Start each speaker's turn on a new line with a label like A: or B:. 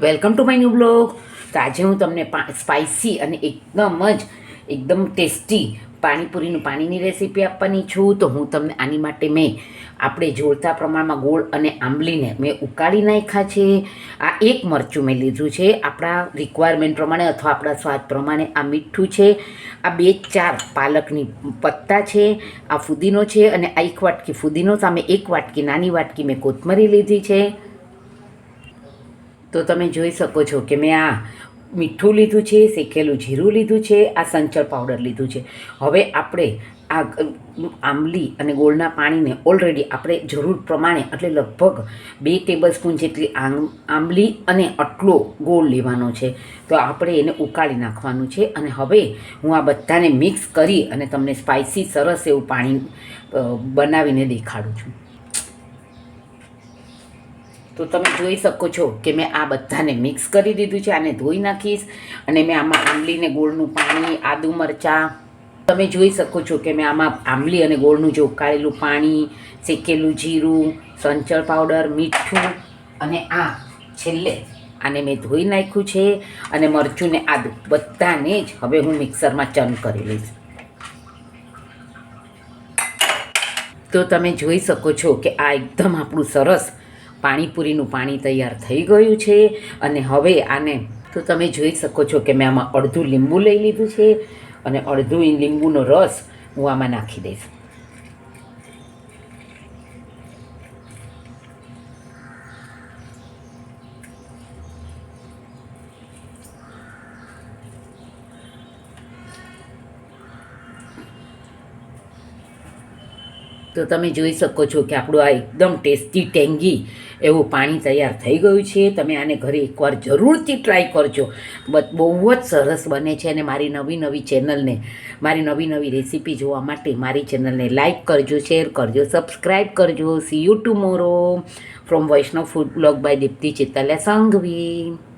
A: Welcome to my new blog. તો આજે હું તમને સ્પાઇસી અને એકદમ ટેસ્ટી પાણીપુરીનું પાણીની રેસીપી આપવાની છું. તો હું તમને આની માટે આપણે જોડતા પ્રમાણમાં ગોળ અને આંબલીને મેં ઉકાળી નાખ્યા છે. આ એક મરચું મેં લીધું છે આપણા રિક્વાયરમેન્ટ પ્રમાણે અથવા આપણા સ્વાદ પ્રમાણે. આ મીઠું છે, આ 2-4 પાલકની પત્તા છે, આ ફુદીનો છે અને આ 1 વાટકી ફુદીનો સામે 1 વાટકી નાની વાટકી મેં કોથમરી લીધી છે. તો તમે જોઈ શકો છો કે મેં આ મીઠું લીધું છે, શેકેલું જીરું લીધું છે, આ સંચળ પાવડર લીધું છે. હવે આપણે આ આંબલી અને ગોળના પાણીને ઓલરેડી આપણે જરૂર પ્રમાણે એટલે લગભગ 2 ટેબલસ્પૂન જેટલી આંબલી અને આટલો ગોળ લેવાનો છે. તો આપણે એને ઉકાળી નાખવાનું છે. અને હવે હું આ બધાને મિક્સ કરી અને તમને સ્પાઇસી સરસ એવું પાણી બનાવીને દેખાડું છું. તો તમે જોઈ શકો છો કે મેં આ બધાને મિક્સ કરી દીધું છે. આને ધોઈ નાખીશ અને મેં આમાં આંબલીને ગોળનું પાણી, આદુ મરચાં, તમે જોઈ શકો છો કે મેં આમાં આંબલી અને ગોળનું જે ઉકાળેલું પાણી, શેકેલું જીરું, સંચળ પાવડર, મીઠું અને આ છેલ્લે આને મેં ધોઈ નાખ્યું છે. અને મરચું ને આદુ બધાને જ હવે હું મિક્સરમાં ચર્ન કરી લઈશ. તો તમે જોઈ શકો છો કે આ એકદમ આપણું સરસ પાણીપુરીનું પાણી તૈયાર થઈ ગયું છે. અને હવે આને તો તમે જોઈ શકો છો કે મેં આમાં અડધું લીંબુ લઈ લીધું છે અને અડધું લીંબુનો રસ હું આમાં નાખી દઈશ. તો તમે જોઈ શકો છો કે આપણું આ એકદમ ટેસ્ટી ટેંગી એવું પાણી તૈયાર થઈ ગયું છે. તમે આને ઘરે એકવાર જરૂરથી ટ્રાય કરજો. બહુ જ સરસ બને છે. અને મારી નવી રેસીપી જોવા માટે મારી ચેનલને લાઇક કરજો, શેર કરજો, સબસ્ક્રાઈબ કરજો. See you tomorrow from Vaishnav food blog by Dipti Chetalia Sanghvi.